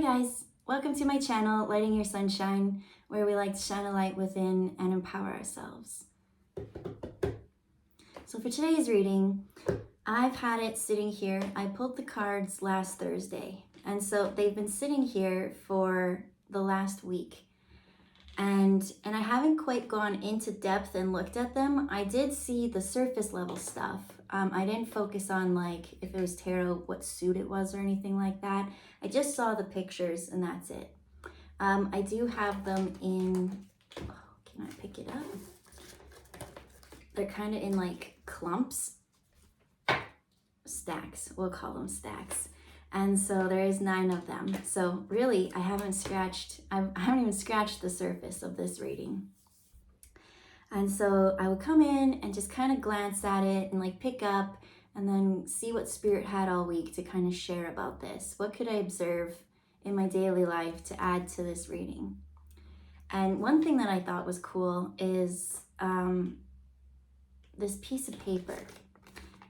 Hi guys, welcome to my channel, Lighting Your Sunshine, where we like to shine a light within and empower ourselves. So for today's reading, I've had it sitting here. I pulled the cards last Thursday, and so they've been sitting here for the last week. And I haven't quite gone into depth and looked at them. I did see the surface level stuff. I didn't focus on like if it was tarot, what suit it was or anything like that. I just saw the pictures and that's it. I do have them in, oh, can I pick it up? They're kind of in like clumps, stacks, we'll call them stacks. And so there is 9 of them. So really, I haven't even scratched the surface of this reading. And so I would come in and just kind of glance at it and like pick up and then see what Spirit had all week to kind of share about this. What could I observe in my daily life to add to this reading? And one thing that I thought was cool is this piece of paper.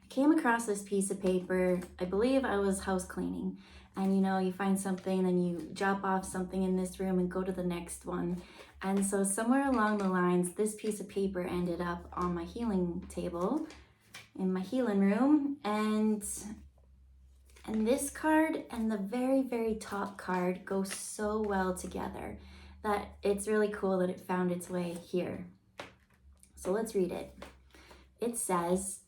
Came across this piece of paper. I believe I was house cleaning, and you find something, then you drop off something in this room and go to the next one. And so somewhere along the lines, this piece of paper ended up on my healing table in my healing room, and this card and the very, very top card go so well together that it's really cool that it found its way here. So let's read it. It says,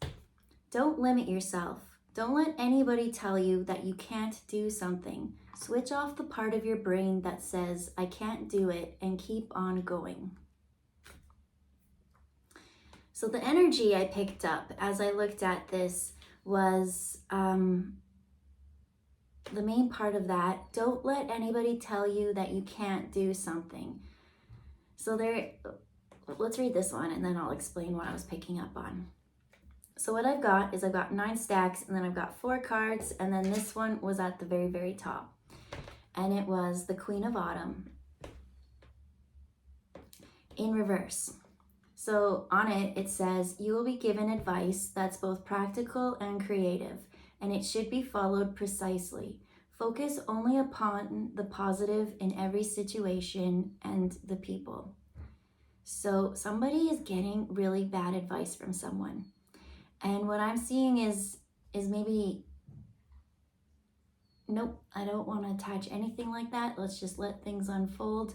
"Don't limit yourself. Don't let anybody tell you that you can't do something. Switch off the part of your brain that says, I can't do it, and keep on going." So the energy I picked up as I looked at this was the main part of that. Don't let anybody tell you that you can't do something. So let's read this one and then I'll explain what I was picking up on. So what I've got is I've got 9 stacks, and then I've got 4 cards, and then this one was at the very, very top. And it was the Queen of Autumn in reverse. So on it, it says, "You will be given advice that's both practical and creative, and it should be followed precisely. Focus only upon the positive in every situation and the people." So somebody is getting really bad advice from someone. And what I'm seeing is maybe, nope, I don't want to attach anything like that. Let's just let things unfold.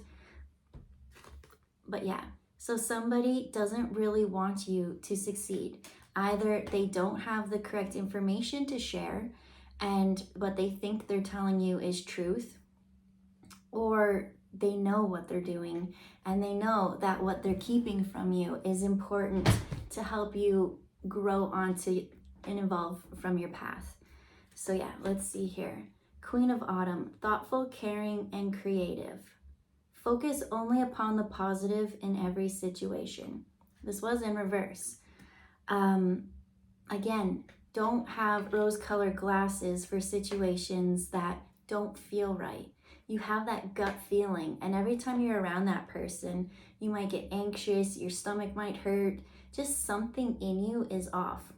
But yeah, so somebody doesn't really want you to succeed. Either they don't have the correct information to share, and what they think they're telling you is truth, or they know what they're doing, and they know that what they're keeping from you is important to help you grow onto and evolve from your path. So yeah, let's see here. Queen of Autumn, thoughtful, caring, and creative. Focus only upon the positive in every situation. This was in reverse. Again, don't have rose-colored glasses for situations that don't feel right. You have that gut feeling, and every time you're around that person, you might get anxious, your stomach might hurt, just something in you is off.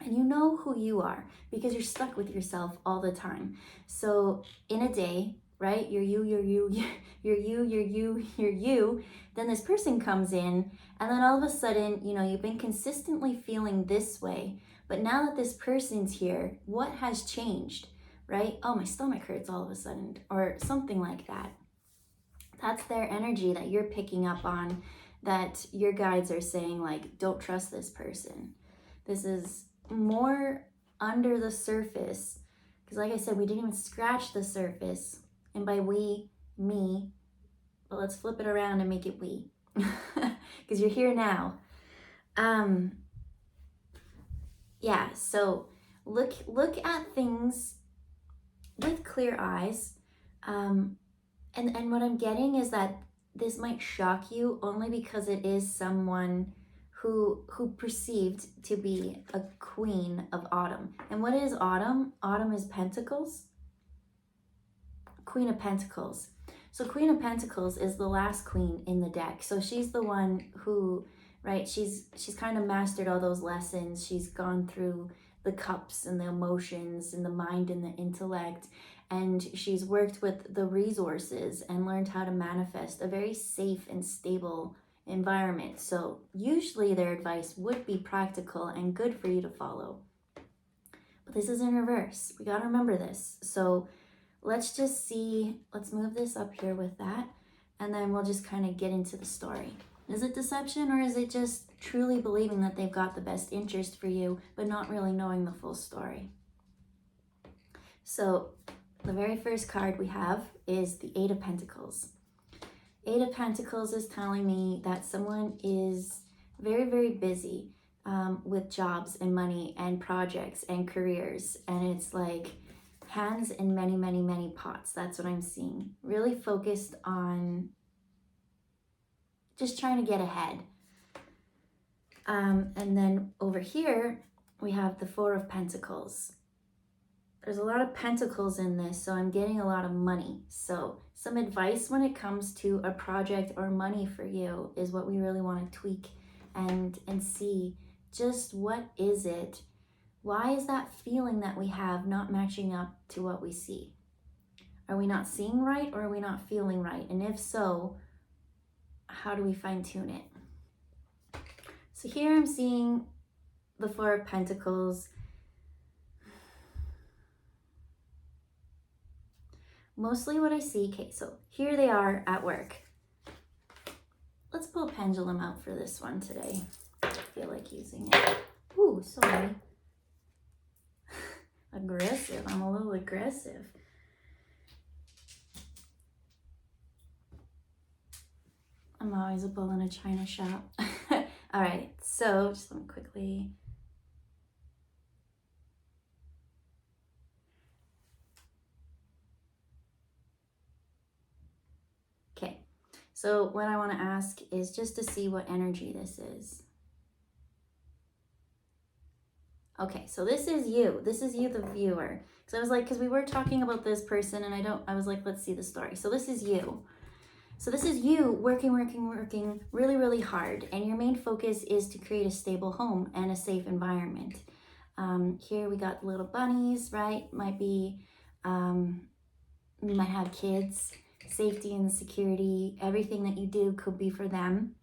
And you know who you are because you're stuck with yourself all the time. So in a day, right, you're you, then this person comes in, and then all of a sudden, you've been consistently feeling this way, but now that this person's here, what has changed, right? Oh, my stomach hurts all of a sudden, or something like that. That's their energy that you're picking up on, that your guides are saying, like, don't trust this person. This is more under the surface, because like I said, we didn't even scratch the surface. And by we, me, but let's flip it around and make it we, because you're here now. Yeah, so look at things with clear eyes. And what I'm getting is that this might shock you only because it is someone who perceived to be a Queen of Autumn. And what is Autumn? Autumn is Pentacles. Queen of Pentacles. So Queen of Pentacles is the last queen in the deck. So she's the one who, right, she's kind of mastered all those lessons. She's gone through the cups and the emotions and the mind and the intellect. and she's worked with the resources and learned how to manifest a very safe and stable environment. So usually their advice would be practical and good for you to follow. But this is in reverse. We got to remember this. So let's just see, let's move this up here with that, and then we'll just kind of get into the story. Is it deception, or is it just truly believing that they've got the best interest for you, but not really knowing the full story? So the very first card we have is the Eight of Pentacles. Eight of Pentacles is telling me that someone is very, very busy with jobs and money and projects and careers. And it's like hands in many, many, many pots. That's what I'm seeing. Really focused on just trying to get ahead. And then over here, we have the Four of Pentacles. There's a lot of pentacles in this, so I'm getting a lot of money. So some advice when it comes to a project or money for you is what we really want to tweak and see. Just what is it? Why is that feeling that we have not matching up to what we see? Are we not seeing right, or are we not feeling right? And if so, how do we fine tune it? So here I'm seeing the Four of Pentacles. Mostly what I see, okay, so here they are at work. Let's pull a pendulum out for this one today. I feel like using it. Ooh, sorry. Aggressive, I'm a little aggressive. I'm always a bull in a china shop. All right, so just let me quickly. Okay, so what I want to ask is just to see what energy this is. Okay, so this is you. This is you, the viewer. Because I was like, because we were talking about this person and I was like, let's see the story. So this is you. So this is you working really, really hard. And your main focus is to create a stable home and a safe environment. Here we got little bunnies, right? Might be, you might have kids. Safety and security, everything that you do could be for them.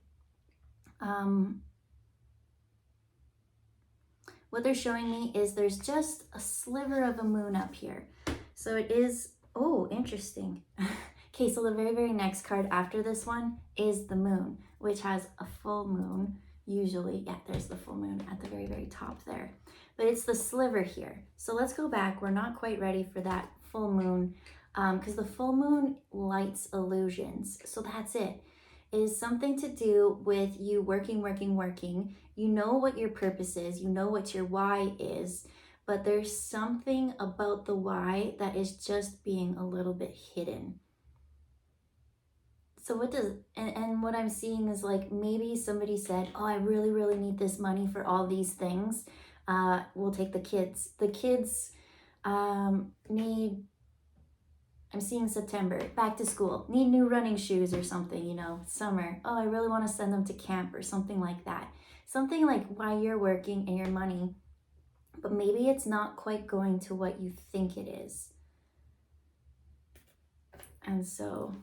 What they're showing me is there's just a sliver of a moon up here. So it is, oh, interesting. Okay, so the very, very next card after this one is the moon, which has a full moon, usually. Yeah, there's the full moon at the very, very top there. But it's the sliver here. So let's go back. We're not quite ready for that full moon because the full moon lights illusions. So that's it. It is something to do with you working. You know what your purpose is. You know what your why is. But there's something about the why that is just being a little bit hidden. So what does, and what I'm seeing is like maybe somebody said, oh, I really, really need this money for all these things. We'll take the kids. The kids need, I'm seeing September, back to school, need new running shoes or something, you know, summer. Oh, I really want to send them to camp or something like that. Something like why you're working and your money, but maybe it's not quite going to what you think it is. And so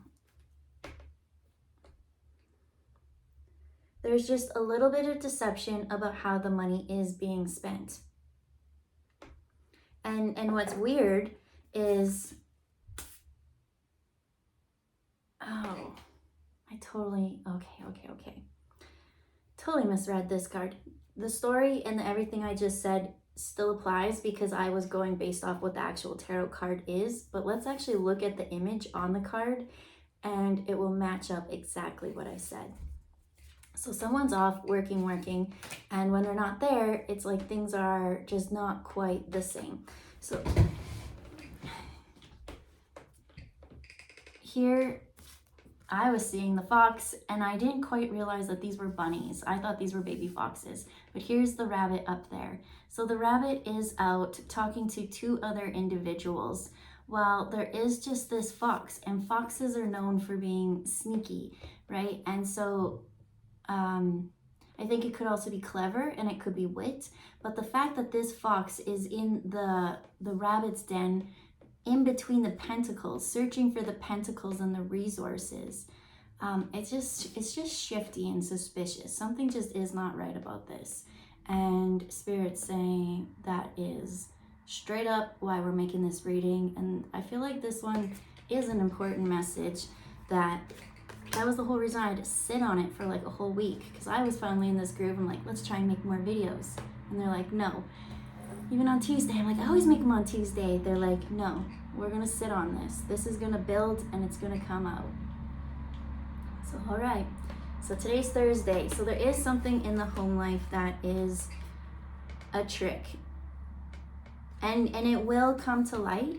there's just a little bit of deception about how the money is being spent. And what's weird is, oh, I totally, okay. Totally misread this card. The story and everything I just said still applies because I was going based off what the actual tarot card is, but let's actually look at the image on the card and it will match up exactly what I said. So someone's off working, and when they're not there, it's like things are just not quite the same. So here I was seeing the fox and I didn't quite realize that these were bunnies. I thought these were baby foxes, but here's the rabbit up there. So the rabbit is out talking to two other individuals while there is just this fox, and foxes are known for being sneaky, right? And so I think it could also be clever and it could be wit, but the fact that this fox is in the rabbit's den in between the pentacles, searching for the pentacles and the resources. It's just shifty and suspicious. Something just is not right about this. And Spirit's saying that is straight up why we're making this reading. And I feel like this one is an important message. That was the whole reason I had to sit on it for like a whole week, because I was finally in this groove. I'm like, let's try and make more videos. And they're like, no. Even on Tuesday, I'm like, I always make them on Tuesday. They're like, no, we're gonna sit on this. This is gonna build and it's gonna come out. So, all right. So today's Thursday. So there is something in the home life that is a trick. And it will come to light.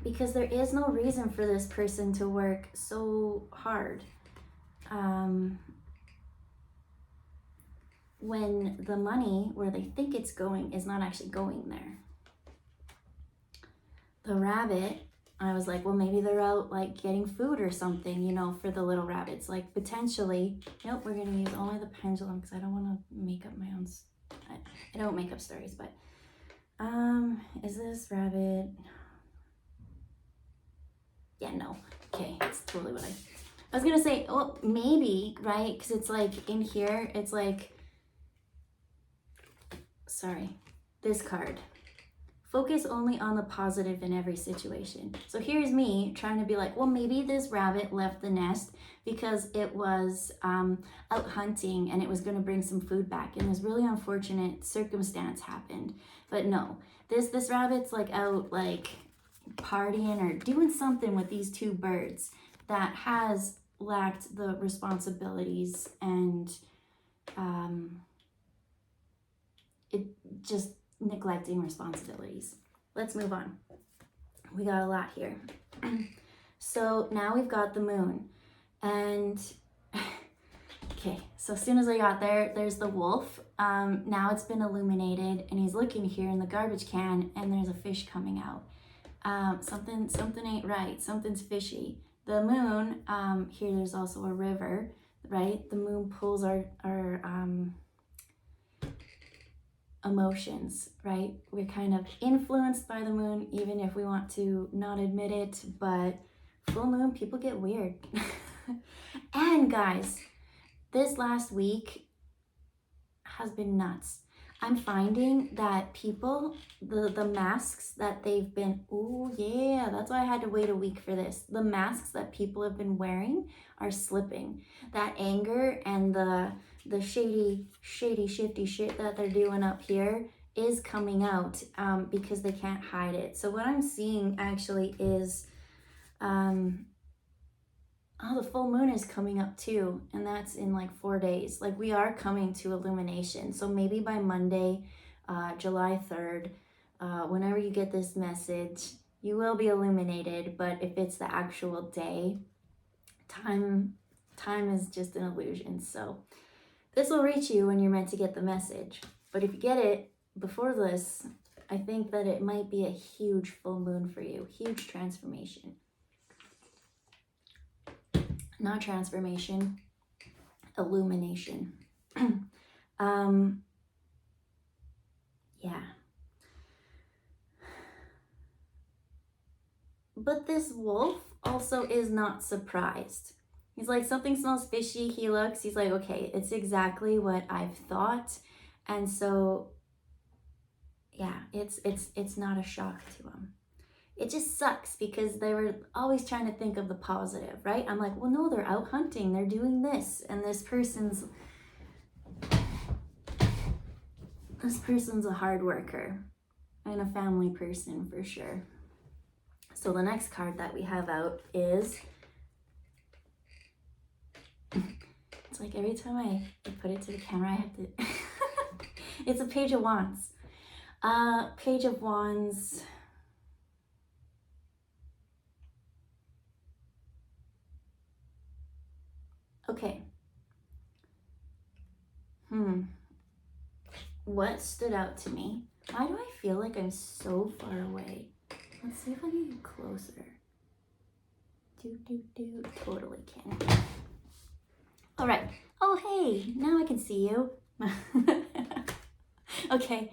Because there is no reason for this person to work so hard. When the money where they think it's going is not actually going there. The rabbit, I was like, well, maybe they're out like getting food or something, you know, for the little rabbits. Like potentially, nope, we're gonna use only the pendulum because I don't want to make up my own. I don't make up stories, but is this rabbit? Yeah, no. Okay, that's totally what I was gonna say. Oh, maybe, right? Because it's like in here, it's like. Sorry, this card. Focus only on the positive in every situation. So here's me trying to be like, well, maybe this rabbit left the nest because it was out hunting and it was going to bring some food back. And this really unfortunate circumstance happened. But no, this rabbit's like out like partying or doing something with these two birds that has lacked the responsibilities and it just neglecting responsibilities. Let's move on. We got a lot here. So now we've got the moon. And okay, so as soon as I got there, there's the wolf. Now it's been illuminated and he's looking here in the garbage can and there's a fish coming out. Something ain't right. Something's fishy. The moon, here there's also a river, right? The moon pulls our emotions, right? We're kind of influenced by the moon, even if we want to not admit it, but full moon, people get weird. And guys, this last week has been nuts. I'm finding that people, the masks that they've been, oh yeah, that's why I had to wait a week for this. The masks that people have been wearing are slipping. That anger and the shady, shifty shit that they're doing up here is coming out because they can't hide it. So what I'm seeing actually is, the full moon is coming up too, and that's in like 4 days. Like we are coming to illumination. So maybe by Monday, July 3rd, whenever you get this message, you will be illuminated. But if it's the actual day, time is just an illusion. So this will reach you when you're meant to get the message. But if you get it before this, I think that it might be a huge full moon for you. Huge transformation. Not transformation, illumination. Yeah. But this wolf also is not surprised. He's like, something smells fishy. He looks, he's like, okay, it's exactly what I've thought. And so, yeah, it's not a shock to him. It just sucks because they were always trying to think of the positive, right? I'm like, well, no, they're out hunting. They're doing this. And this person's a hard worker and a family person for sure. So the next card that we have out is, it's like every time I put it to the camera, I have to, it's a Page of Wands. Page of Wands. Okay. What stood out to me? Why do I feel like I'm so far away? Let's see if I can get closer. Totally can. All right. Oh, hey, now I can see you. Okay,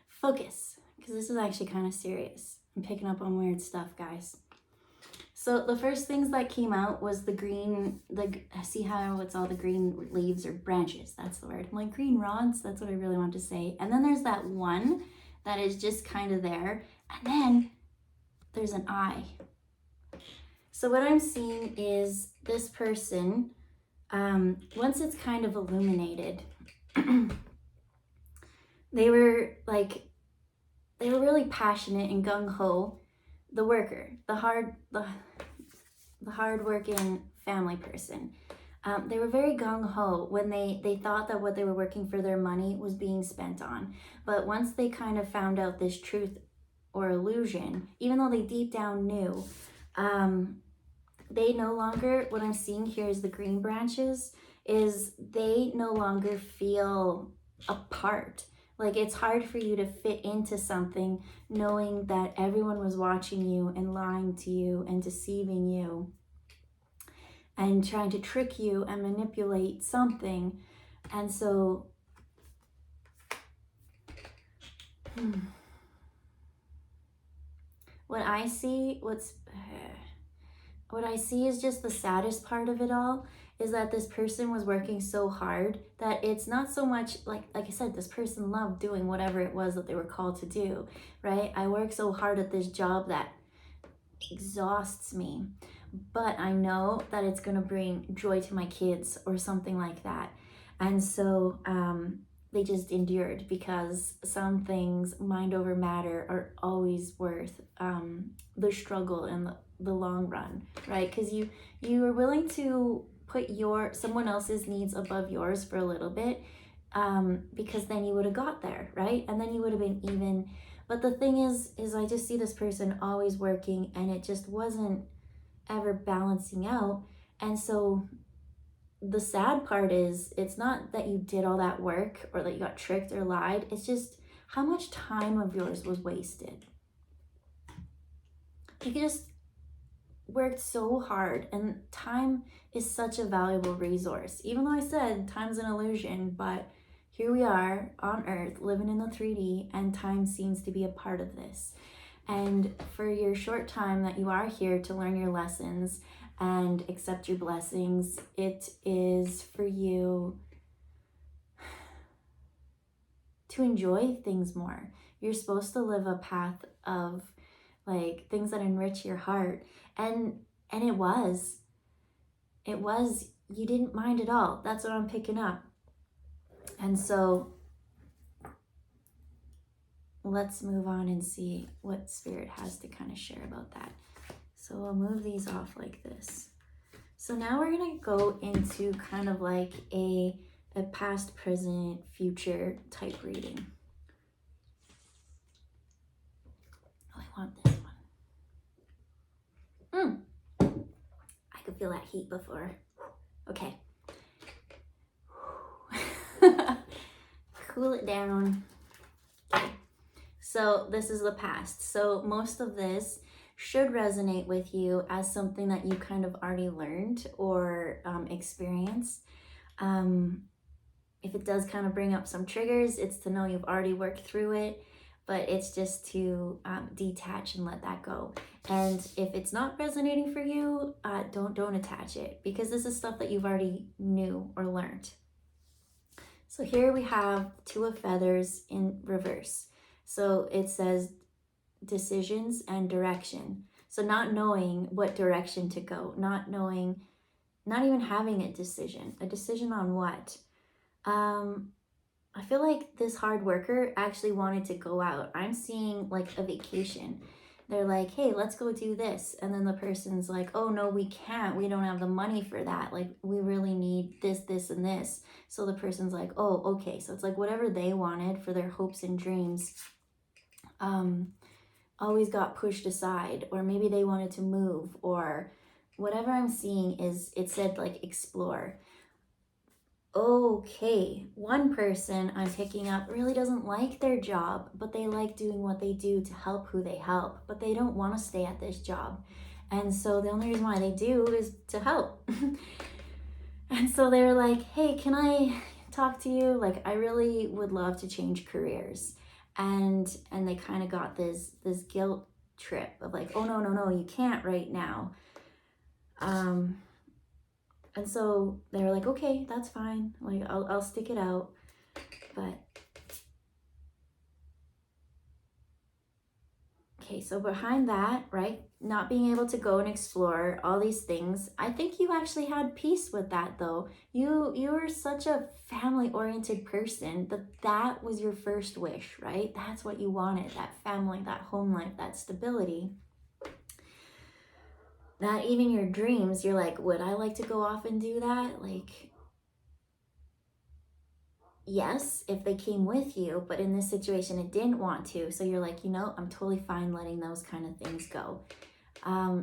focus. because this is actually kind of serious. I'm picking up on weird stuff, guys. So the first things that came out was the green, see how it's all the green leaves or branches, that's the word. I'm like, green rods, that's what I really want to say. And then there's that one that is just kind of there. And then there's an eye. So what I'm seeing is this person, once it's kind of illuminated, they were really passionate and gung-ho. The worker, the hard-working family person. They were very gung-ho when they thought that what they were working for their money was being spent on. But once they kind of found out this truth or illusion, even though they deep down knew, they no longer, what I'm seeing here is the green branches, is they no longer feel a part. Like, it's hard for you to fit into something knowing that everyone was watching you and lying to you and deceiving you and trying to trick you and manipulate something. And so, what I see is just the saddest part of it all, is that this person was working so hard that it's not so much like I said, this person loved doing whatever it was that they were called to do, right? I work so hard at this job that exhausts me, but I know that it's gonna bring joy to my kids or something like that. And so they just endured, because some things, mind over matter, are always worth the struggle in the long run, right? Because you are willing to put someone else's needs above yours for a little bit, because then you would have got there, right? And then you would have been even. But the thing is I just see this person always working, and it just wasn't ever balancing out. And so the sad part is, it's not that you did all that work or that you got tricked or lied. It's just how much time of yours was wasted. You just worked so hard, and time is such a valuable resource. Even though I said time's an illusion, but here we are on Earth living in the 3D, and time seems to be a part of this. And for your short time that you are here to learn your lessons and accept your blessings, it is for you to enjoy things more. You're supposed to live a path of like things that enrich your heart. And it was, you didn't mind at all. That's what I'm picking up. And so let's move on and see what Spirit has to kind of share about that. So we'll move these off like this. So now we're gonna go into kind of like a past, present, future type reading. Oh, I want this one. I could feel that heat before. Okay. Cool it down. Okay. So this is the past. So most of this should resonate with you as something that you kind of already learned or experienced. If it does kind of bring up some triggers, it's to know you've already worked through it, but it's just to detach and let that go. And if it's not resonating for you, don't attach it, because this is stuff that you've already knew or learned. So here we have Two of Feathers in reverse. So it says decisions and direction. So not knowing what direction to go, not knowing, not even having a decision on what. I feel like this hard worker actually wanted to go out. I'm seeing like a vacation. They're like, hey, let's go do this. And then the person's like, oh no, we can't. We don't have the money for that. Like, we really need this, this, and this. So the person's like, oh, okay. So it's like whatever they wanted for their hopes and dreams always got pushed aside, or maybe they wanted to move, or whatever I'm seeing is, it said like explore. Okay, one person I'm picking up really doesn't like their job, but they like doing what they do to help who they help, but they don't want to stay at this job. And so the only reason why they do is to help. And so they're like, hey, can I talk to you? Like, I really would love to change careers. and they kind of got this guilt trip of like, oh no, no, no, you can't right now. And so they were like, okay, that's fine, like I'll stick it out. But okay, so behind that, right, not being able to go and explore all these things, I think you actually had peace with that though. You were such a family oriented person that was your first wish, right? That's what you wanted, that family, that home life, that stability. That even your dreams, you're like, would I like to go off and do that? Like, yes, if they came with you, but in this situation, it didn't want to. So you're like, you know, I'm totally fine letting those kind of things go.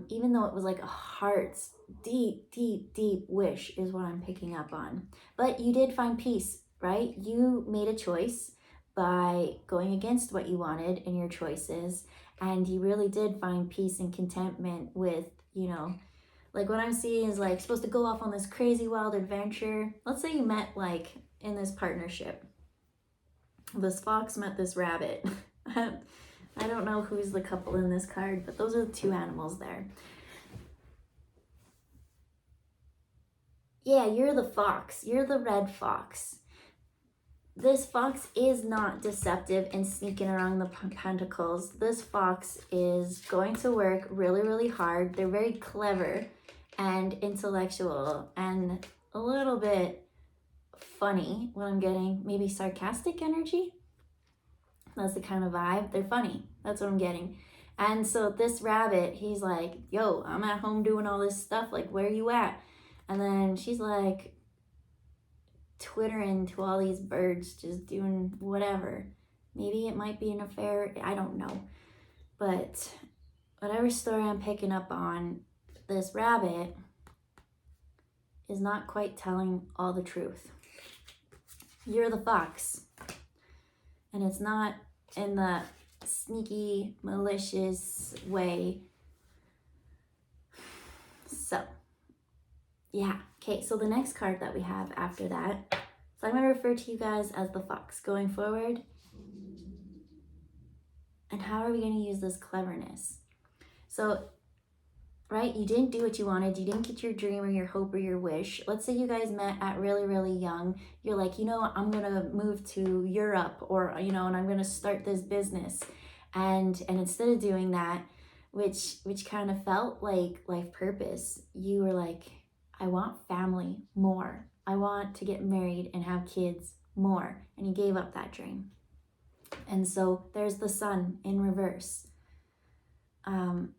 Even though it was like a heart's deep, deep, deep wish is what I'm picking up on. But you did find peace, right? You made a choice by going against what you wanted in your choices. And you really did find peace and contentment with, you know, like what I'm seeing is like supposed to go off on this crazy wild adventure. Let's say you met like in this partnership. This fox met this rabbit. I don't know who's the couple in this card, but those are the two animals there. Yeah, you're the fox. You're the red fox. This fox is not deceptive and sneaking around the pentacles. This fox is going to work really, really hard. They're very clever and intellectual and a little bit funny, what I'm getting. Maybe sarcastic energy. That's the kind of vibe. They're funny. That's what I'm getting. And so this rabbit, he's like, yo, I'm at home doing all this stuff. Like, where you at? And then she's like, twittering to all these birds, just doing whatever. Maybe it might be an affair, I don't know. But whatever story I'm picking up on, this rabbit is not quite telling all the truth. You're the fox. And it's not in the sneaky, malicious way. So, yeah. Okay, so the next card that we have after that, so I'm going to refer to you guys as the fox going forward. And how are we going to use this cleverness? So, right, you didn't do what you wanted. You didn't get your dream or your hope or your wish. Let's say you guys met at really, really young. You're like, you know, I'm going to move to Europe or, you know, and I'm going to start this business. And instead of doing that, which kind of felt like life purpose, you were like, I want family more. I want to get married and have kids more. And you gave up that dream. And so there's the sun in reverse. I'm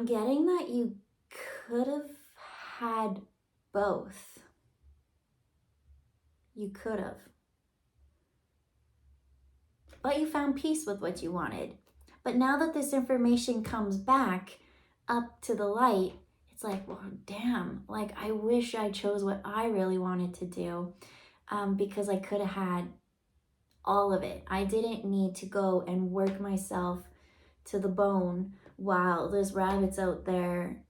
getting that you could have had both. You could have. But you found peace with what you wanted. But now that this information comes back up to the light, it's like, well, damn, like I wish I chose what I really wanted to do, because I could have had all of it. I didn't need to go and work myself to the bone while this rabbit's out there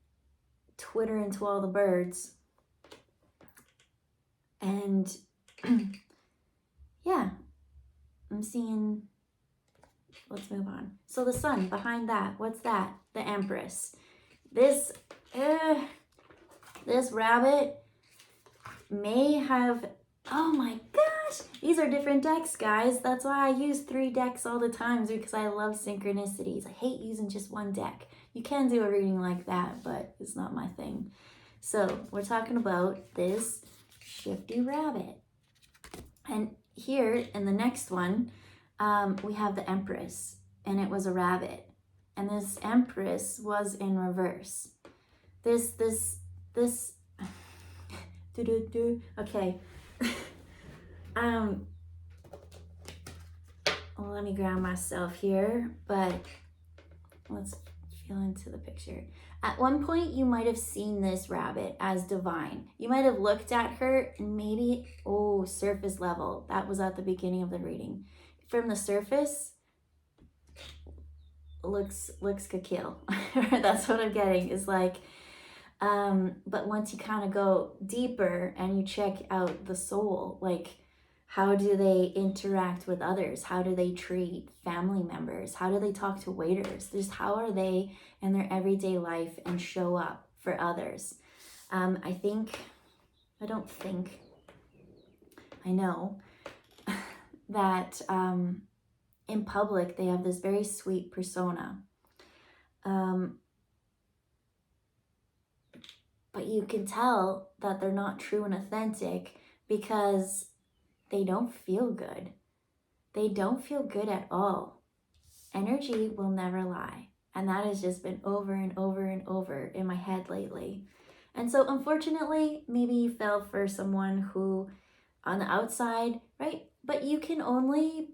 twittering to all the birds. And yeah, I'm seeing, let's move on. So the sun behind that, what's that? The Empress. This rabbit may have, oh my gosh, these are different decks, guys. That's why I use 3 decks all the time, because I love synchronicities. I hate using just one deck. You can do a reading like that, but it's not my thing. So we're talking about this shifty rabbit. And here in the next one, we have the Empress, and it was a rabbit. And this Empress was in reverse. This okay. Let me ground myself here, but let's feel into the picture. At one point, you might have seen this rabbit as divine. You might have looked at her and maybe, oh, surface level. That was at the beginning of the reading. From the surface, looks could kill. That's what I'm getting, is like, But once you kind of go deeper and you check out the soul, like how do they interact with others? How do they treat family members? How do they talk to waiters? Just how are they in their everyday life and show up for others? I know that in public they have this very sweet persona. But you can tell that they're not true and authentic because they don't feel good. They don't feel good at all. Energy will never lie. And that has just been over and over and over in my head lately. And so unfortunately, maybe you fell for someone who on the outside, right? But you can only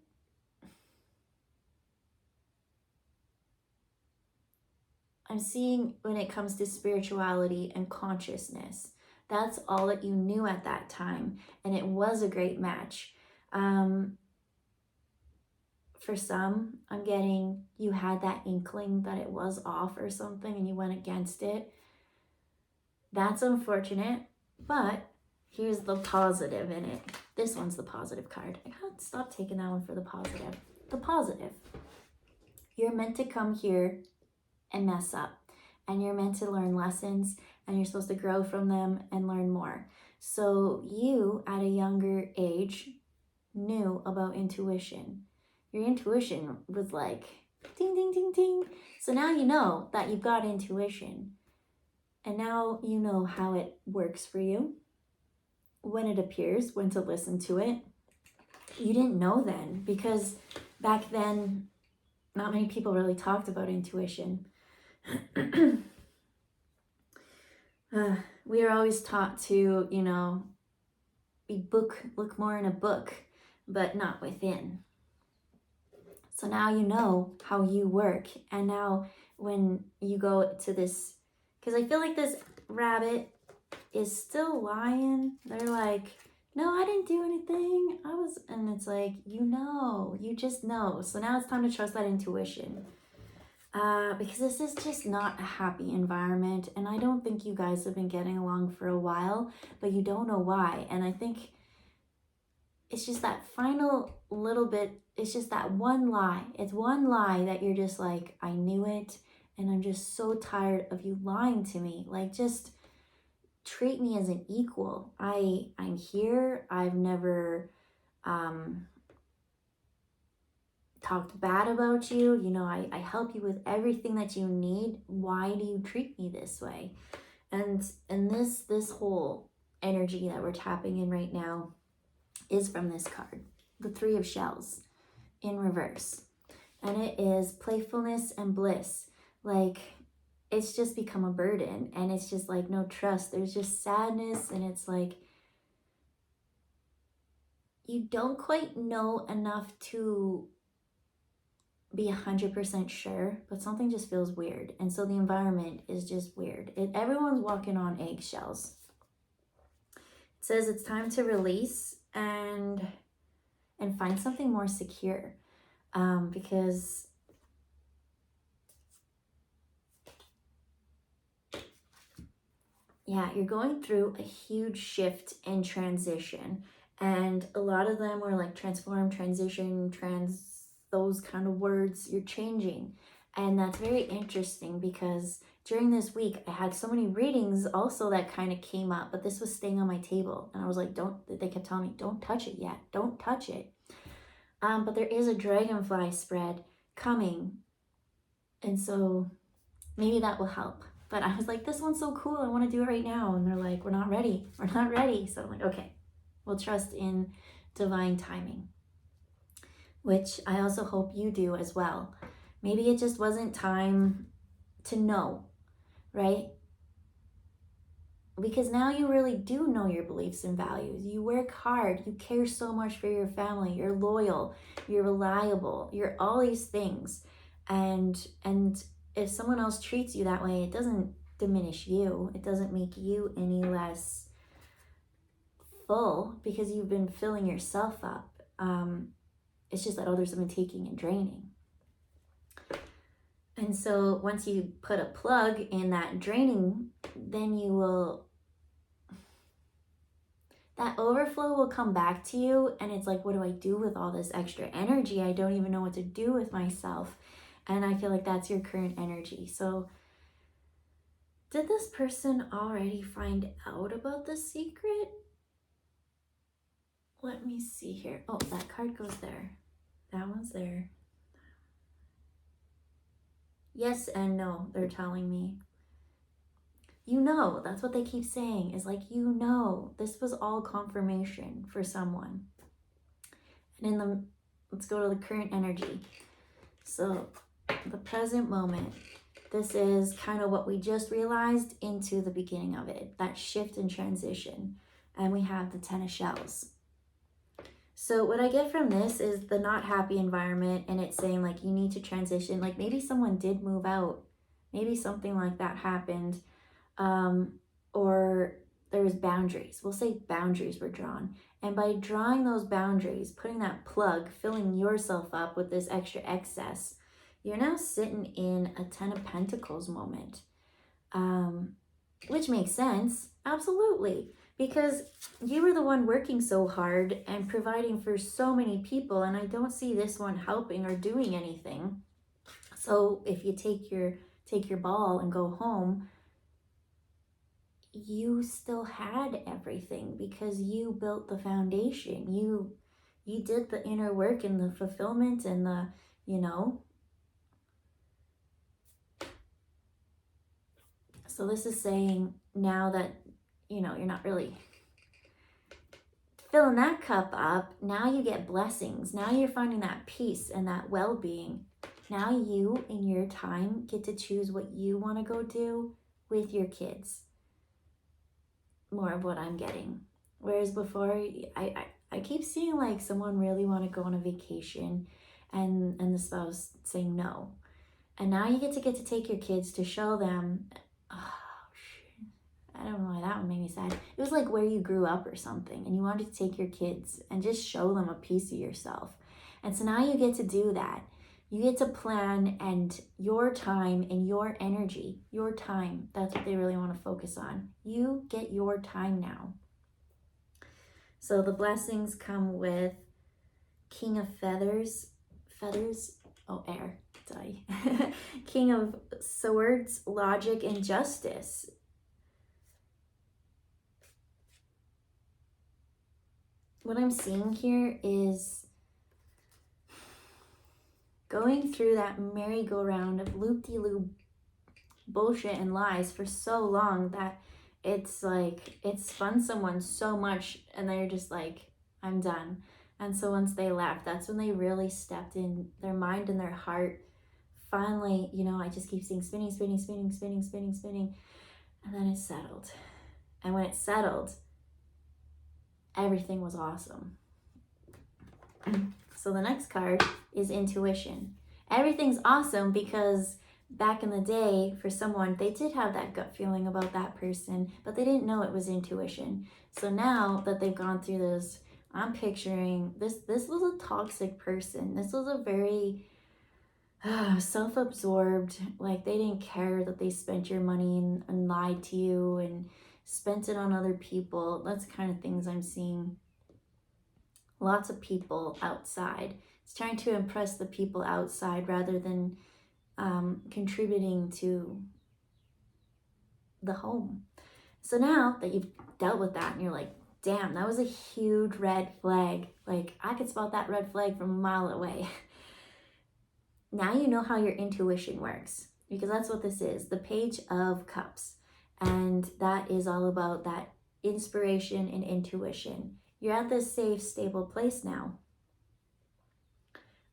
I'm seeing when it comes to spirituality and consciousness, that's all that you knew at that time. And it was a great match. For some, I'm getting you had that inkling that it was off or something and you went against it. That's unfortunate, but here's the positive in it. This one's the positive card. I gotta stop taking that one for the positive. The positive. You're meant to come here and mess up, and you're meant to learn lessons, and you're supposed to grow from them and learn more. So you, at a younger age, knew about intuition. Your intuition was like, ding, ding, ding, ding. So now you know that you've got intuition. And now you know how it works for you, when it appears, when to listen to it. You didn't know then, because back then, not many people really talked about intuition. We are always taught to, look more in a book, but not within. So now you know how you work. And now when you go to this, because I feel like this rabbit is still lying. They're like, no, I didn't do anything. And it's like, you just know. So now it's time to trust that intuition. Because this is just not a happy environment. And I don't think you guys have been getting along for a while, but you don't know why. And I think it's just that final little bit, it's just that one lie. It's one lie that you're just like, I knew it. And I'm just so tired of you lying to me. Like, just treat me as an equal. I'm here. I've never talked bad about you. I help you with everything that you need. Why do you treat me this way? And this whole energy that we're tapping in right now is from this card, the Three of Shells in reverse. And it is playfulness and bliss. Like, it's just become a burden, and it's just like no trust. There's just sadness, and it's like you don't quite know enough to be 100% sure, but something just feels weird. And so the environment is just weird. Everyone's walking on eggshells. It says it's time to release and find something more secure, because you're going through a huge shift and transition, and a lot of them were like transform, transition, those kind of words. You're changing, and that's very interesting because during this week I had so many readings also that kind of came up, but this was staying on my table, and I was like, they kept telling me, don't touch it yet, don't touch it. But there is a Dragonfly spread coming, and so maybe that will help. But I was like, this one's so cool, I want to do it right now. And they're like, we're not ready. So I'm like, okay, we'll trust in divine timing, which I also hope you do as well. Maybe it just wasn't time to know, right? Because now you really do know your beliefs and values. You work hard, you care so much for your family, you're loyal, you're reliable, you're all these things. And if someone else treats you that way, it doesn't diminish you. It doesn't make you any less full because you've been filling yourself up. It's just that others have been taking and draining. And so once you put a plug in that draining, then you will, that overflow will come back to you. And it's like, what do I do with all this extra energy? I don't even know what to do with myself. And I feel like that's your current energy. So did this person already find out about the secret? Let me see here. Oh, that card goes there. That one's there. Yes and no, they're telling me. You know, that's what they keep saying, is like, you know, this was all confirmation for someone. And in the, let's go to the current energy. So the present moment, this is kind of what we just realized into the beginning of it, that shift and transition. And we have the 10 of shells. So what I get from this is the not happy environment, and it's saying like you need to transition. Like maybe someone did move out, maybe something like that happened, or there was boundaries. We'll say boundaries were drawn, and by drawing those boundaries, putting that plug, filling yourself up with this extra excess, you're now sitting in a 10 of Pentacles moment, which makes sense, absolutely. Because you were the one working so hard and providing for so many people, and I don't see this one helping or doing anything. So if you take your ball and go home, you still had everything because you built the foundation. You did the inner work and the fulfillment and the, you know. So this is saying now that, you know, you're not really filling that cup up, now you get blessings. Now you're finding that peace and that well-being. Now you, in your time, get to choose what you want to go do with your kids. More of what I'm getting. Whereas before, I keep seeing like someone really want to go on a vacation and the spouse saying no. And now you get to take your kids to show them, I don't know why that one made me sad. It was like where you grew up or something, and you wanted to take your kids and just show them a piece of yourself. And so now you get to do that. You get to plan, and your time and your energy, your time, that's what they really want to focus on. You get your time now. So the blessings come with King of Feathers, air, King of Swords, logic, and justice. What I'm seeing here is going through that merry-go-round of loop-de-loop bullshit and lies for so long that it's like, it's spun someone so much and they're just like, I'm done. And so once they left, that's when they really stepped in their mind and their heart. Finally, you know, I just keep seeing spinning, and then it settled. And when it settled, everything was awesome. So the next card is intuition. Everything's awesome because back in the day, for someone, they did have that gut feeling about that person, but they didn't know it was intuition. So now that they've gone through this, I'm picturing this was a toxic person. This was a very self-absorbed, like they didn't care that they spent your money and lied to you and spent it on other people. That's the kind of things I'm seeing. Lots of people outside. It's trying to impress the people outside rather than contributing to the home. So now that you've dealt with that and you're like, damn, that was a huge red flag. Like I could spot that red flag from a mile away. Now you know how your intuition works, because that's what this is, the Page of Cups. And that is all about that inspiration and intuition. You're at this safe, stable place now.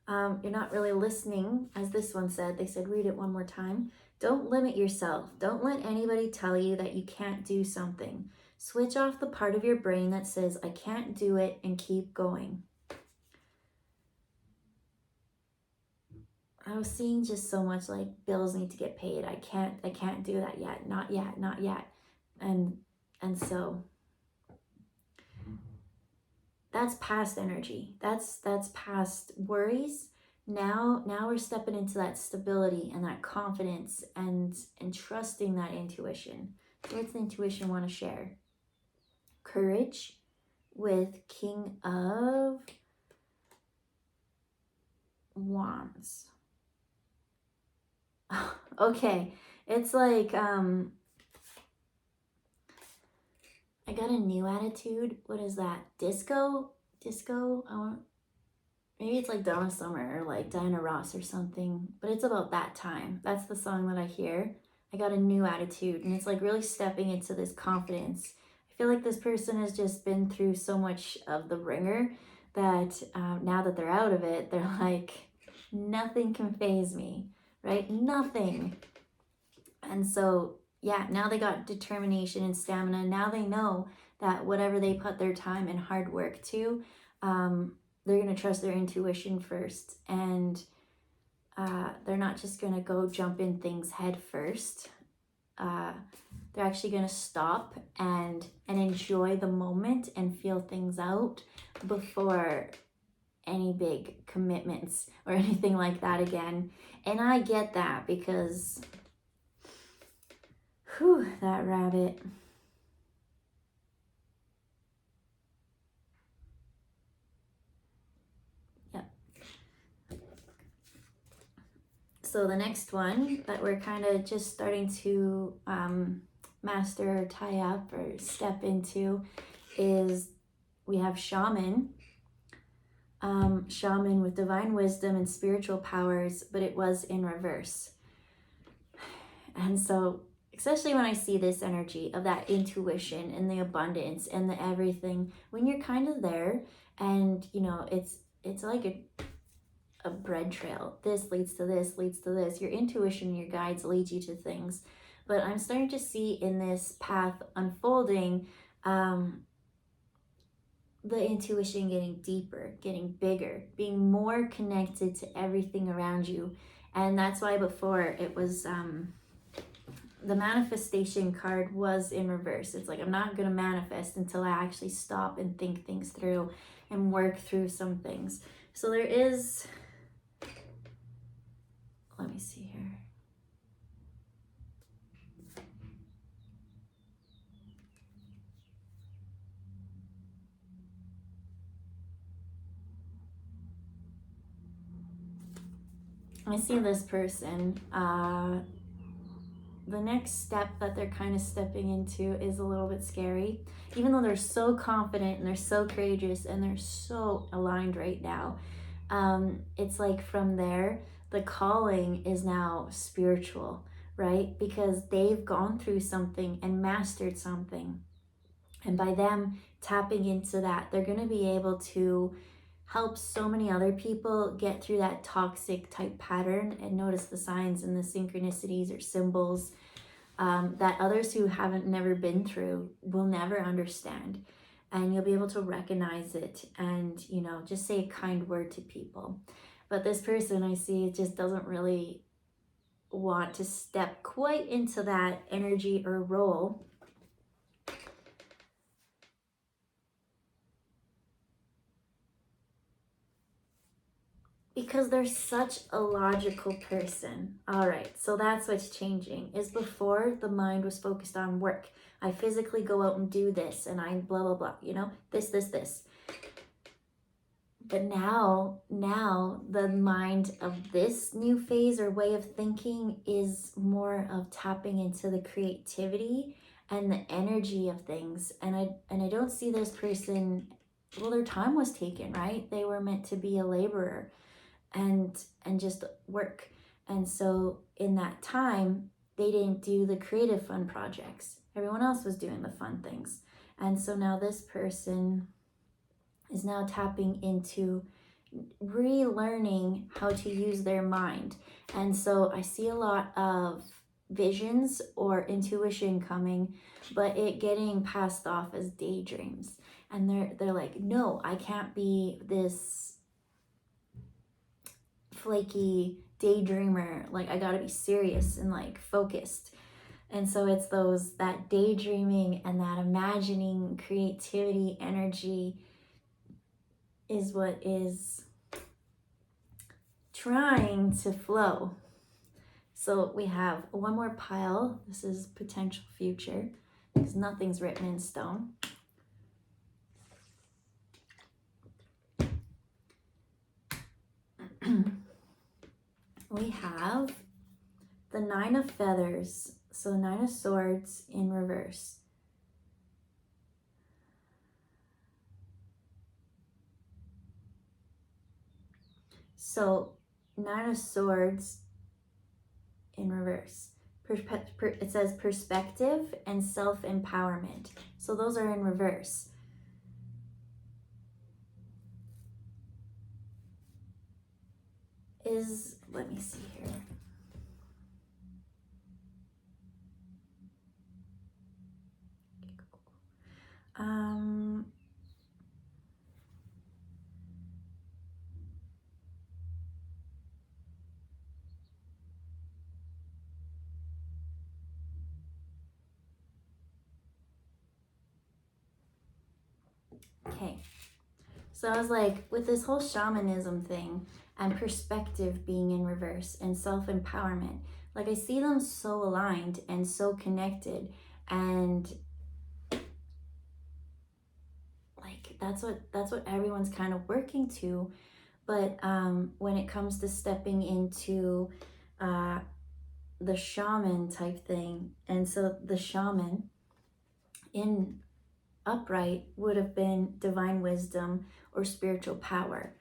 You're not really listening, as this one said. They said, read it one more time. Don't limit yourself. Don't let anybody tell you that you can't do something. Switch off the part of your brain that says, I can't do it, and keep going. I was seeing just so much like bills need to get paid. I can't do that yet. Not yet. And so that's past energy. That's past worries. now we're stepping into that stability and that confidence and trusting that intuition. So what's the intuition want to share? Courage with King of Wands. Okay, it's like I got a new attitude. What is that? Disco? Maybe it's like Donna Summer or like Diana Ross or something, but it's about that time. That's the song that I hear. I got a new attitude, and it's like really stepping into this confidence. I feel like this person has just been through so much of the ringer that now that they're out of it, they're like, nothing can faze me, right? Nothing. And so, yeah, now they got determination and stamina. Now they know that whatever they put their time and hard work to, they're going to trust their intuition first. And they're not just going to go jump in things head first. They're actually going to stop and enjoy the moment and feel things out before any big commitments or anything like that again. And I get that because, whew, that rabbit. Yep. So the next one that we're kind of just starting to master or tie up or step into is we have shaman. Shaman with divine wisdom and spiritual powers, but it was in reverse. And so, especially when I see this energy of that intuition and the abundance and the everything, when you're kind of there and, you know, it's like a bread trail. This leads to this, leads to this. Your intuition, your guides lead you to things. But I'm starting to see in this path unfolding, the intuition getting deeper, getting bigger, being more connected to everything around you. And that's why before it was the manifestation card was in reverse. It's like I'm not going to manifest until I actually stop and think things through and work through some things. So there is, let me see here. I see this person, the next step that they're kind of stepping into is a little bit scary, even though they're so confident and they're so courageous and they're so aligned right now. It's like from there, the calling is now spiritual, right? Because they've gone through something and mastered something. And by them tapping into that, they're going to be able to help so many other people get through that toxic type pattern and notice the signs and the synchronicities or symbols that others who haven't never been through will never understand. And you'll be able to recognize it and, you know, just say a kind word to people. But this person I see just doesn't really want to step quite into that energy or role. Because they're such a logical person. All right, so that's what's changing. Is before the mind was focused on work. I physically go out and do this and I blah, blah, blah, you know, this. But now the mind of this new phase or way of thinking is more of tapping into the creativity and the energy of things. And I don't see this person, well, their time was taken, right? They were meant to be a laborer and just work. And so in that time, they didn't do the creative fun projects. Everyone else was doing the fun things. And so now this person is now tapping into relearning how to use their mind. And so I see a lot of visions or intuition coming, but it getting passed off as daydreams. And they're like, no, I can't be this flaky daydreamer. Like, I gotta be serious and like focused. And so it's that daydreaming and that imagining creativity energy is what is trying to flow. So we have one more pile. This is potential future because nothing's written in stone. We have the 9 of feathers, so 9 of swords in reverse. So 9 of swords in reverse. It says perspective and self-empowerment. So those are in reverse. Let me see here. Okay. So I was like, with this whole shamanism thing and perspective being in reverse and self-empowerment, like I see them so aligned and so connected, and like that's what everyone's kind of working to. But when it comes to stepping into the shaman type thing, and so the shaman in upright would have been divine wisdom or spiritual power.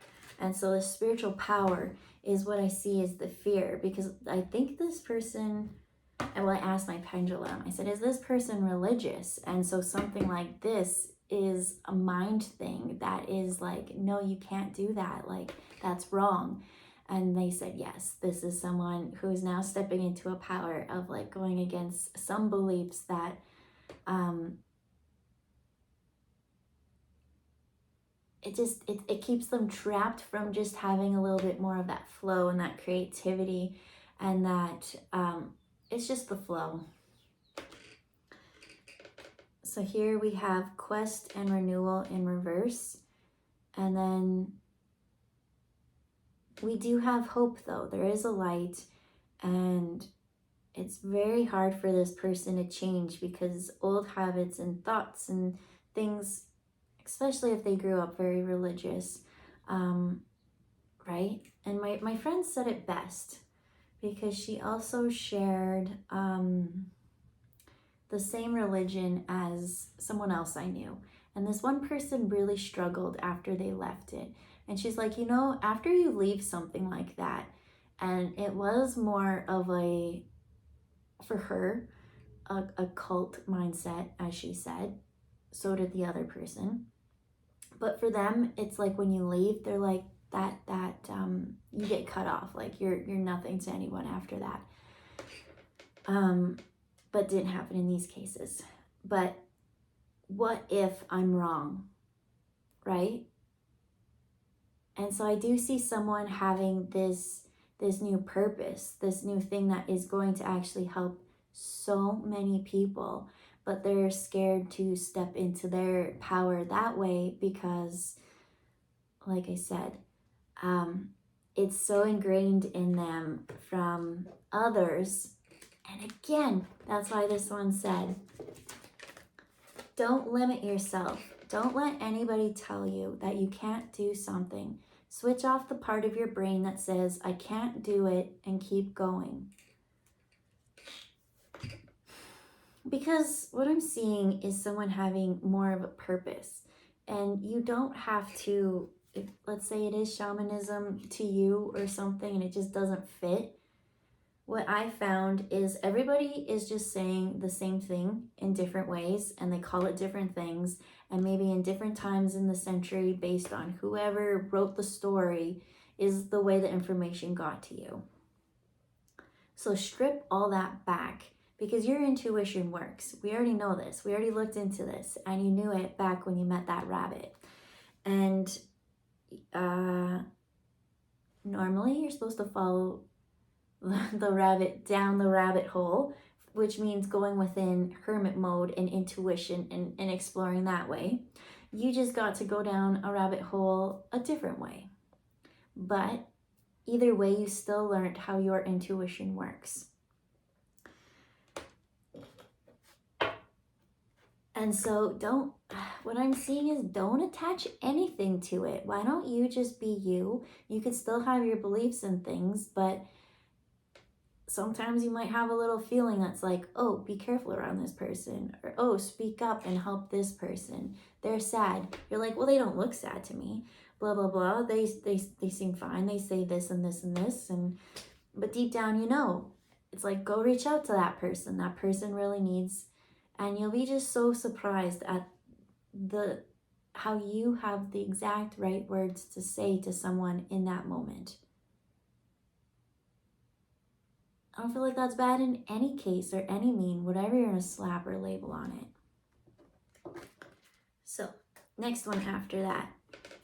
And so the spiritual power is what I see as the fear, because I think this person, and well, I asked my pendulum, I said, is this person religious? And so something like this is a mind thing that is like, no, you can't do that, like that's wrong. And they said, yes, this is someone who is now stepping into a power of like going against some beliefs that it keeps them trapped from just having a little bit more of that flow and that creativity, and that it's just the flow. So here we have quest and renewal in reverse, and then we do have hope though. There is a light, and it's very hard for this person to change because old habits and thoughts and things, especially if they grew up very religious, right? And my friend said it best, because she also shared the same religion as someone else I knew. And this one person really struggled after they left it. And she's like, you know, after you leave something like that, and it was more of a, for her, a cult mindset, as she said. So did the other person. But for them, it's like when you leave, they're like that you get cut off. Like you're nothing to anyone after that. But didn't happen in these cases. But what if I'm wrong, right? And so I do see someone having this new purpose, this new thing that is going to actually help so many people, but they're scared to step into their power that way because, like I said, it's so ingrained in them from others. And again, that's why this one said, don't limit yourself. Don't let anybody tell you that you can't do something. Switch off the part of your brain that says, I can't do it, and keep going. Because what I'm seeing is someone having more of a purpose. And you don't have to, if, let's say it is shamanism to you or something and it just doesn't fit. What I found is everybody is just saying the same thing in different ways, and they call it different things, and maybe in different times in the century based on whoever wrote the story is the way the information got to you. So strip all that back, because your intuition works. We already know this. We already looked into this, and you knew it back when you met that rabbit. And normally you're supposed to follow the rabbit down the rabbit hole, which means going within hermit mode and intuition and exploring that way. You just got to go down a rabbit hole a different way. But either way, you still learned how your intuition works. And so what I'm seeing is don't attach anything to it. Why don't you just be you? You could still have your beliefs and things, but sometimes you might have a little feeling that's like, oh, be careful around this person, or oh, speak up and help this person. They're sad. You're like, well, they don't look sad to me. Blah blah blah. They seem fine. They say this and this and this, but deep down, it's like, go reach out to that person. That person really needs, and you'll be just so surprised at how you have the exact right words to say to someone in that moment. I don't feel like that's bad in any case or any mean, whatever you're going to slap or label on it. So, next one after that.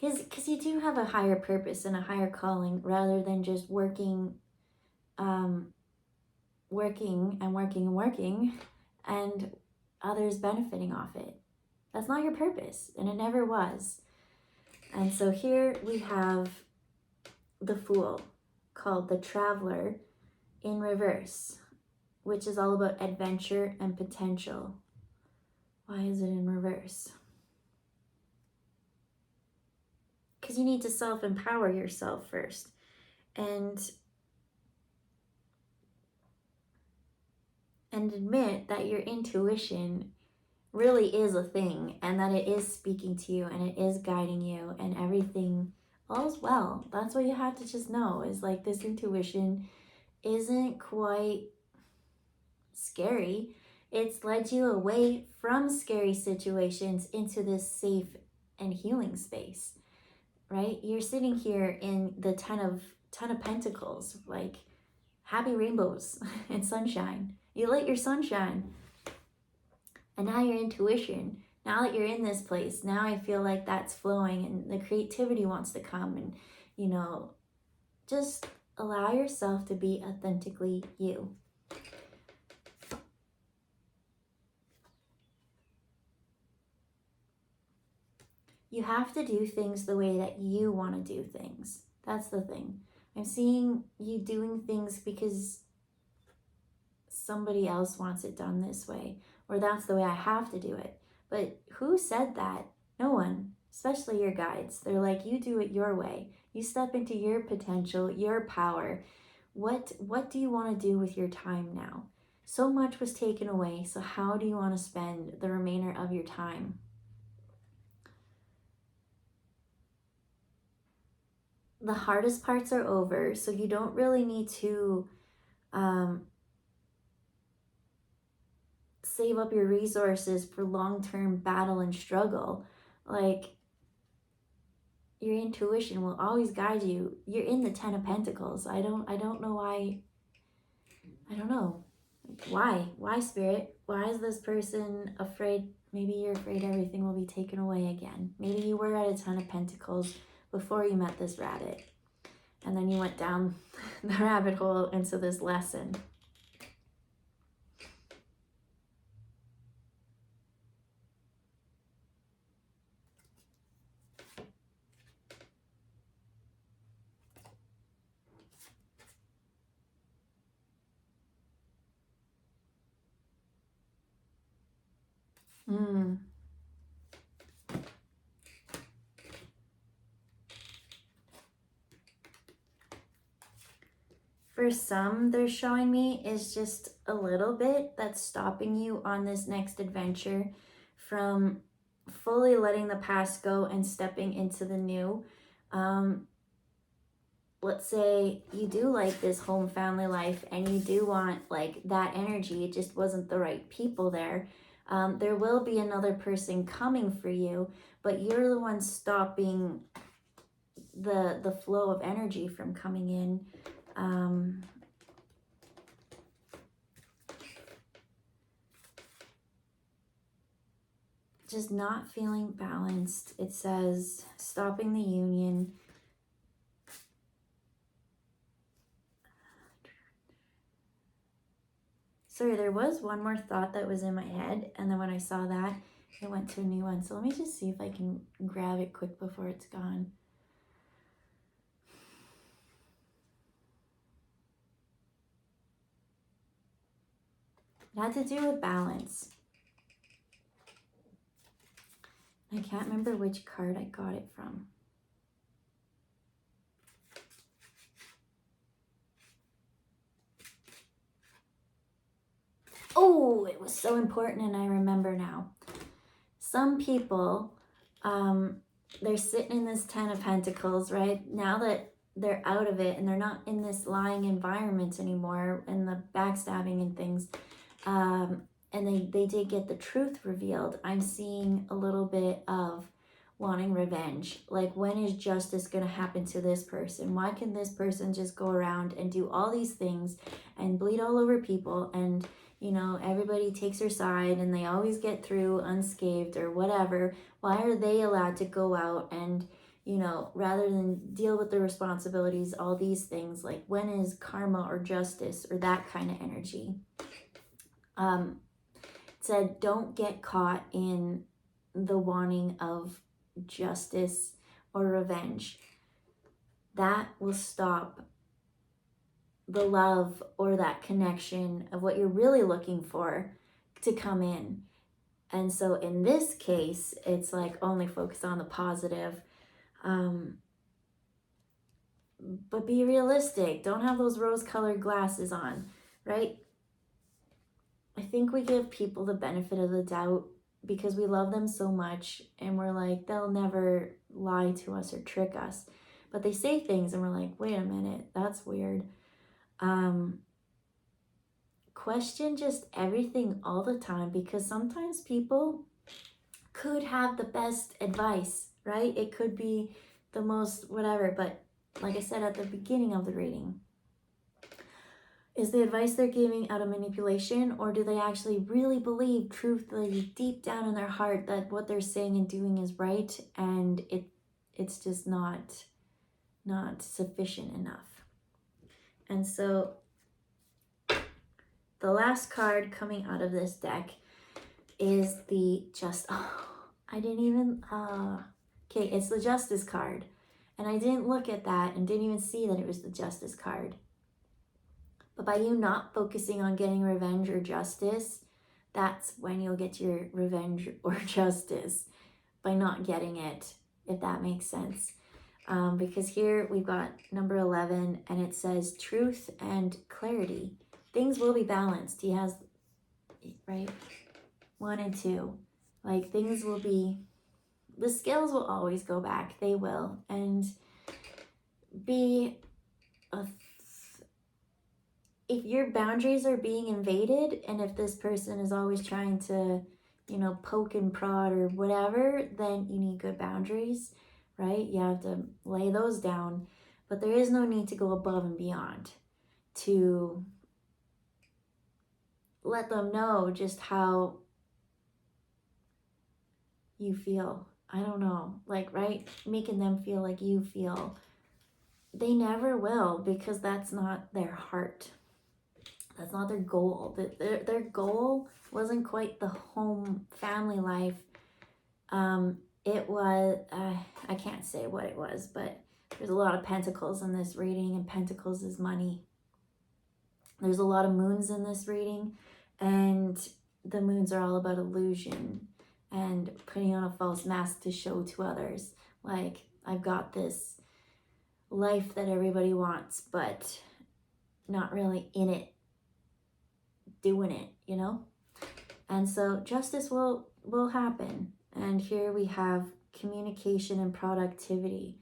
Because you do have a higher purpose and a higher calling rather than just working and others benefiting off it. That's not your purpose, and it never was. And so here we have the Fool, called the Traveler, in reverse, which is all about adventure and potential. Why is it in reverse? Because you need to self-empower yourself first. And admit that your intuition really is a thing, and that it is speaking to you, and it is guiding you, and everything, all's well. That's what you have to just know, is like, this intuition isn't quite scary. It's led you away from scary situations into this safe and healing space, right? You're sitting here in the Ten of Pentacles, like happy rainbows and sunshine. You lit your sunshine. And now your intuition, now that you're in this place, now I feel like that's flowing and the creativity wants to come, and, just allow yourself to be authentically you. You have to do things the way that you want to do things. That's the thing. I'm seeing you doing things because somebody else wants it done this way, or that's the way I have to do it. But who said that? No one, especially your guides. They're like, you do it your way. You step into your potential, your power. What do you want to do with your time now? So much was taken away, so how do you want to spend the remainder of your time? The hardest parts are over, so you don't really need to save up your resources for long-term battle and struggle. Like, your intuition will always guide you. You're in the Ten of Pentacles. I don't know why. I don't know. Why, Spirit? Why is this person afraid? Maybe you're afraid everything will be taken away again. Maybe you were at a Ten of Pentacles before you met this rabbit, and then you went down the rabbit hole into this lesson. For some, they're showing me is just a little bit that's stopping you on this next adventure from fully letting the past go and stepping into the new. Let's say you do like this home family life and you do want like that energy, it just wasn't the right people there. There will be another person coming for you, but you're the one stopping the flow of energy from coming in. Just not feeling balanced. It says stopping the union. Sorry, there was one more thought that was in my head, and then when I saw that, it went to a new one. So let me just see if I can grab it quick before it's gone. It had to do with balance. I can't remember which card I got it from. Oh, it was so important and I remember now. Some people, they're sitting in this 10 of Pentacles, right? Now that they're out of it and they're not in this lying environment anymore and the backstabbing and things, and they did get the truth revealed, I'm seeing a little bit of wanting revenge. Like, when is justice going to happen to this person? Why can this person just go around and do all these things and bleed all over people, and you know, everybody takes her side and they always get through unscathed or whatever? Why are they allowed to go out and, you know, rather than deal with the responsibilities, all these things? Like, when is karma or justice or that kind of energy? Said, don't get caught in the wanting of justice or revenge. That will stop the love or that connection of what you're really looking for to come in. And so in this case, it's like, only focus on the positive, but be realistic. Don't have those rose-colored glasses on, right? I think we give people the benefit of the doubt because we love them so much and we're like, they'll never lie to us or trick us. But they say things and we're like, wait a minute, that's weird. Question just everything all the time, because sometimes people could have the best advice, right? It could be the most whatever, but like I said at the beginning of the reading, is the advice they're giving out of manipulation, or do they actually really believe truthfully deep down in their heart that what they're saying and doing is right, and it's just not sufficient enough? And so the last card coming out of this deck is the it's the Justice card. And I didn't look at that and didn't even see that it was the Justice card. But by you not focusing on getting revenge or justice, that's when you'll get your revenge or justice, by not getting it, if that makes sense. Because here we've got number 11 and it says truth and clarity. Things will be balanced. He has, right, 1 and 2. Like, things will be, the scales will always go back. They will. And if your boundaries are being invaded, and if this person is always trying to, you know, poke and prod or whatever, then you need good boundaries, right? You have to lay those down. But there is no need to go above and beyond to let them know just how you feel. I don't know, like, right? Making them feel like you feel. They never will, because that's not their heart. That's not their goal. Their goal wasn't quite the home family life. It was, I can't say what it was, but there's a lot of pentacles in this reading, and pentacles is money. There's a lot of moons in this reading, and the moons are all about illusion and putting on a false mask to show to others, like, I've got this life that everybody wants, but not really in it, doing it, you know? And so justice will happen. And here we have communication and productivity.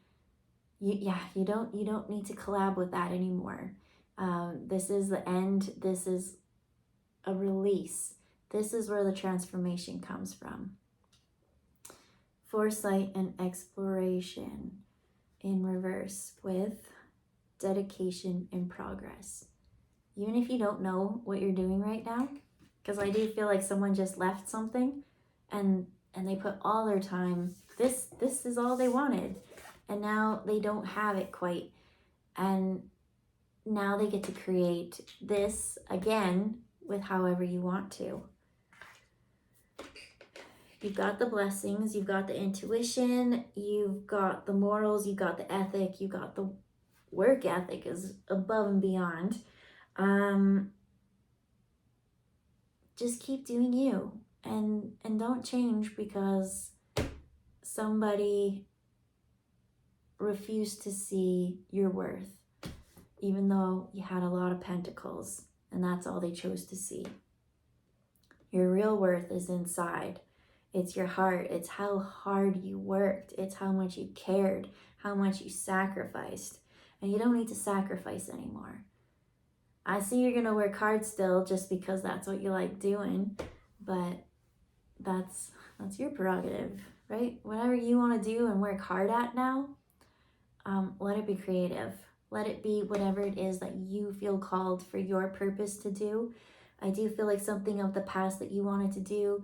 You don't need to collab with that anymore. This is the end. This is a release. This is where the transformation comes from. Foresight and exploration in reverse with dedication and progress. Even if you don't know what you're doing right now, because I do feel like someone just left something and they put all their time, this is all they wanted, and now they don't have it quite, and now they get to create this again with however you want to. You've got the blessings, you've got the intuition, you've got the morals, you've got the ethic, you've got the work ethic is above and beyond. just keep doing you, and don't change because somebody refused to see your worth, even though you had a lot of pentacles and that's all they chose to see. Your real worth is inside. It's your heart. It's how hard you worked. It's how much you cared, how much you sacrificed. And you don't need to sacrifice anymore. I see you're going to work hard still just because that's what you like doing, but that's your prerogative, right? Whatever you want to do and work hard at now, let it be creative. Let it be whatever it is that you feel called for your purpose to do. I do feel like something of the past that you wanted to do,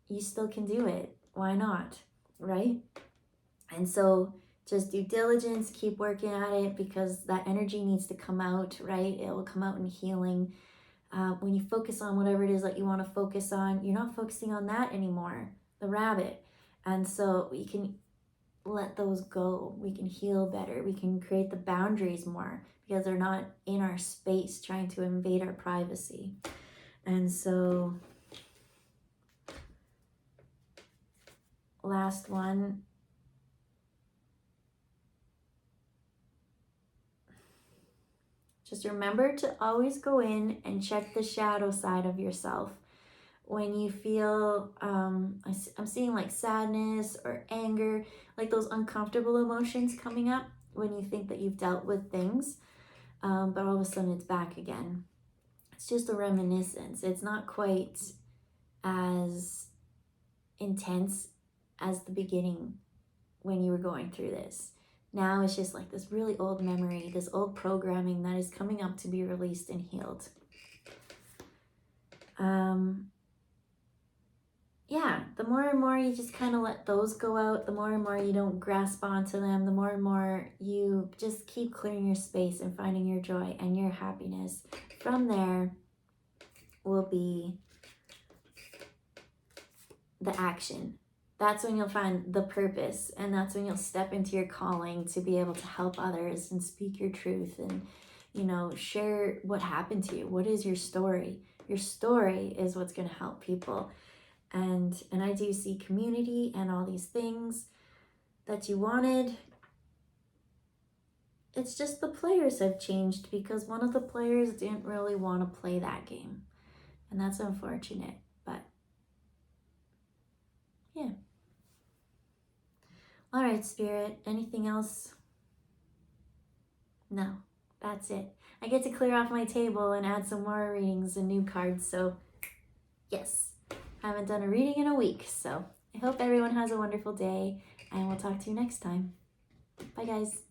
you still can do it. Why not, right? And so just due diligence, keep working at it because that energy needs to come out, right? It will come out in healing. When you focus on whatever it is that you want to focus on, you're not focusing on that anymore, the rabbit. And so we can let those go. We can heal better. We can create the boundaries more because they're not in our space trying to invade our privacy. And so last one. Just remember to always go in and check the shadow side of yourself. When you feel, I'm seeing like sadness or anger, like those uncomfortable emotions coming up when you think that you've dealt with things, but all of a sudden it's back again. It's just a reminiscence. It's not quite as intense as the beginning when you were going through this. Now it's just like this really old memory, this old programming that is coming up to be released and healed. Yeah, the more and more you just kind of let those go out, the more and more you don't grasp onto them, the more and more you just keep clearing your space and finding your joy and your happiness. From there will be the action. That's when you'll find the purpose, and that's when you'll step into your calling to be able to help others and speak your truth and, you know, share what happened to you. What is your story? Your story is what's going to help people. And I do see community and all these things that you wanted. It's just the players have changed because one of the players didn't really want to play that game. And that's unfortunate, but yeah. All right, Spirit, anything else? No, that's it. I get to clear off my table and add some more readings and new cards, so yes. I haven't done a reading in a week, so I hope everyone has a wonderful day, and we'll talk to you next time. Bye, guys.